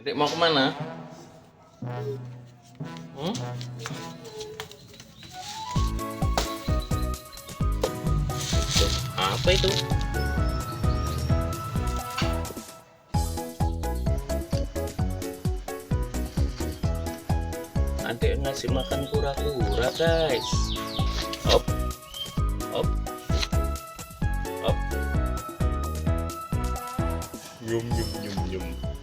Adik mau kemana? Hmm? Tuh, apa itu? Adik ngasih makan kura-kura, guys. Op, op, op. Yum yum yum yum.